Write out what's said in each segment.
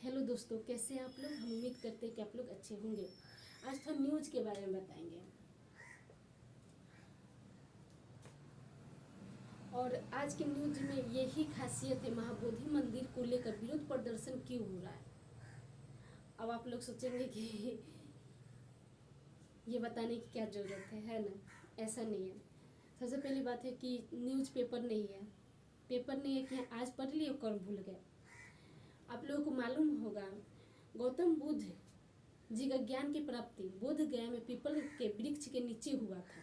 Hello दोस्तों, कैसे हैं आप लोग। हम उम्मीद करते हैं कि आप लोग अच्छे होंगे। आज थोड़ा न्यूज के बारे में बताएंगे। और आज के न्यूज में यही खासियत है, महाबोधि मंदिर को लेकर विरोध प्रदर्शन क्यों हो रहा है। अब आप लोग सोचेंगे कि ये बताने की क्या ज़रूरत है ना। ऐसा नहीं है। सबसे पहली बात है कि न्यूज़ पेपर नहीं है। पेपर नहीं है कि आज पढ़ लिए और कल भूल गए। आप लोगों को मालूम होगा, गौतम बुद्ध जी का ज्ञान की प्राप्ति बोध गया में पीपल के वृक्ष के नीचे हुआ था।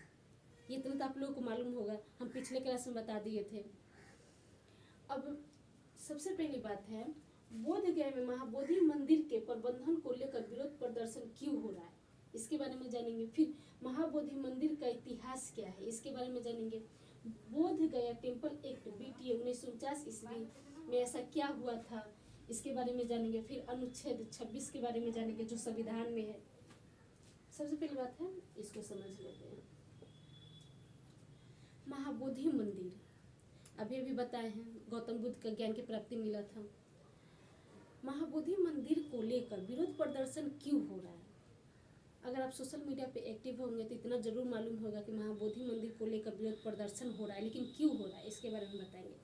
ये इतना तो आप लोगों को मालूम होगा, हम पिछले क्लास में बता दिए थे। अब सबसे पहली बात है, बोध गया में महाबोधि मंदिर के प्रबंधन को लेकर विरोध प्रदर्शन क्यों हो रहा है, इसके बारे में जानेंगे। फिर महाबोधि मंदिर का इतिहास क्या है, इसके बारे में जानेंगे। बोध गया टेम्पल एक्ट BTA 1949 ईस्वी में ऐसा क्या हुआ था, इसके बारे में जानेंगे। फिर अनुच्छेद 26 के बारे में जानेंगे जो संविधान में है। सबसे पहली बात है, इसको समझ लेते हैं। महाबोधि मंदिर अभी अभी बताए हैं, गौतम बुद्ध का ज्ञान की प्राप्ति मिला था। महाबोधि मंदिर को लेकर विरोध प्रदर्शन क्यों हो रहा है। अगर आप सोशल मीडिया पे एक्टिव होंगे तो इतना जरूर मालूम होगा कि महाबोधि मंदिर को लेकर विरोध प्रदर्शन हो रहा है, लेकिन क्यों हो रहा है इसके बारे में बताएंगे।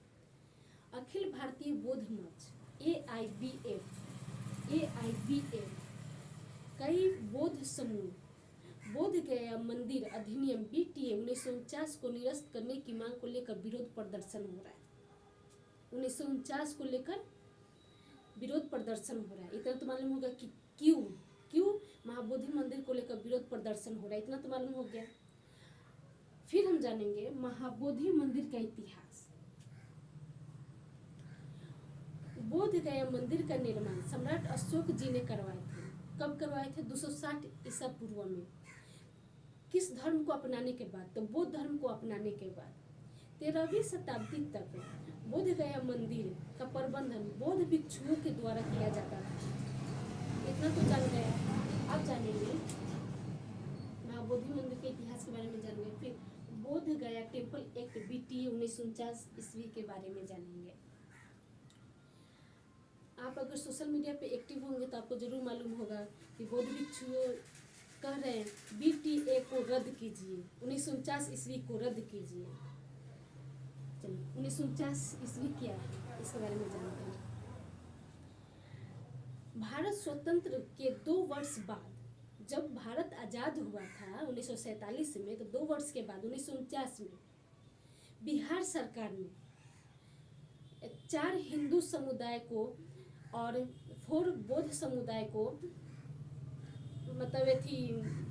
अखिल भारतीय बौद्ध मंच AIBF कई बौद्ध समूह बोध गया मंदिर अधिनियम BTA 1949 को निरस्त करने की मांग को लेकर विरोध प्रदर्शन हो रहा है। 1949 को लेकर विरोध प्रदर्शन हो रहा है। इतना तो मालूम होगा कि क्यों महाबोधि मंदिर को लेकर विरोध प्रदर्शन हो रहा है, इतना तो मालूम हो गया। फिर हम जानेंगे महाबोधि मंदिर का इतिहास। बोध गया मंदिर का निर्माण सम्राट अशोक जी ने करवाए थे। कब करवाए थे? 260 ईसा पूर्व में। किस धर्म को अपनाने के बाद? तो बौद्ध धर्म को अपनाने के बाद 13वीं शताब्दी तक बोध गया मंदिर का प्रबंधन बौद्ध भिक्षुओं के द्वारा किया जाता था। इतना तो जान गया। अब जानेंगे महाबोधि मंदिर के इतिहास के बारे में जानेंगे। फिर बोध गया टेम्पल एक्ट BTA 1949 ईस्वी के बारे में जानेंगे। आप अगर सोशल मीडिया पे एक्टिव होंगे तो आपको जरूर मालूम होगा कि बौद्ध भिक्षु कह रहे हैं BTA को रद्द कीजिए, 1949 ईस्वी को रद्द कीजिए। चलिए 1949 ईस्वी क्या है इसके बारे में जानते हैं। भारत स्वतंत्र के 2 वर्ष बाद, जब भारत आज़ाद हुआ था 1947 में, तो 2 वर्ष के बाद 1949 में बिहार सरकार ने 4 हिंदू समुदाय को और 4 बौद्ध समुदाय को मतलब थी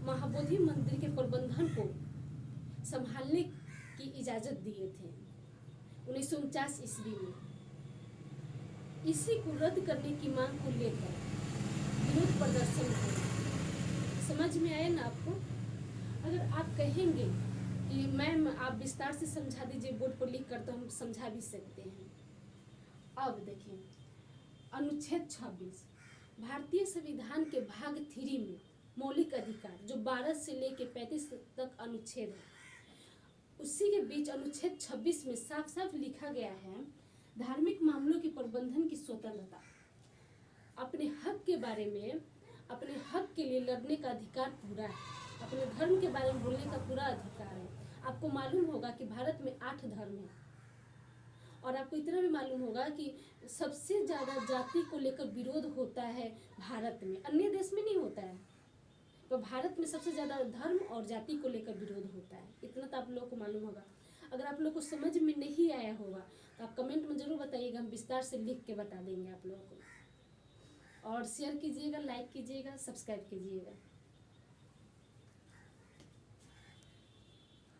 महाबोधि मंदिर के प्रबंधन को संभालने की इजाज़त दिए थे 1949 ईस्वी में। इसी को रद्द करने की मांग को लेकर विरोध प्रदर्शन हुआ। समझ में आया ना आपको। अगर आप कहेंगे कि मैम आप विस्तार से समझा दीजिए बोर्ड पर लिख कर, तो हम समझा भी सकते हैं। अब देखिए, अनुच्छेद 26 भारतीय संविधान के भाग 3 में मौलिक अधिकार जो 12 से लेकर 35 तक अनुच्छेद है, उसी के बीच अनुच्छेद 26 में साफ साफ लिखा गया है, धार्मिक मामलों के प्रबंधन की स्वतंत्रता, अपने हक के बारे में, अपने हक के लिए लड़ने का अधिकार पूरा है, अपने धर्म के बारे में बोलने का पूरा अधिकार है। आपको मालूम होगा कि भारत में 8 धर्म है, और आपको इतना भी मालूम होगा कि सबसे ज़्यादा जाति को लेकर विरोध होता है भारत में, अन्य देश में नहीं होता है। तो भारत में सबसे ज़्यादा धर्म और जाति को लेकर विरोध होता है, इतना तो आप लोगों को मालूम होगा। अगर आप लोगों को समझ में नहीं आया होगा तो आप कमेंट में ज़रूर बताइएगा, हम विस्तार से लिख के बता देंगे आप लोगों को। और शेयर कीजिएगा, लाइक कीजिएगा, सब्सक्राइब कीजिएगा।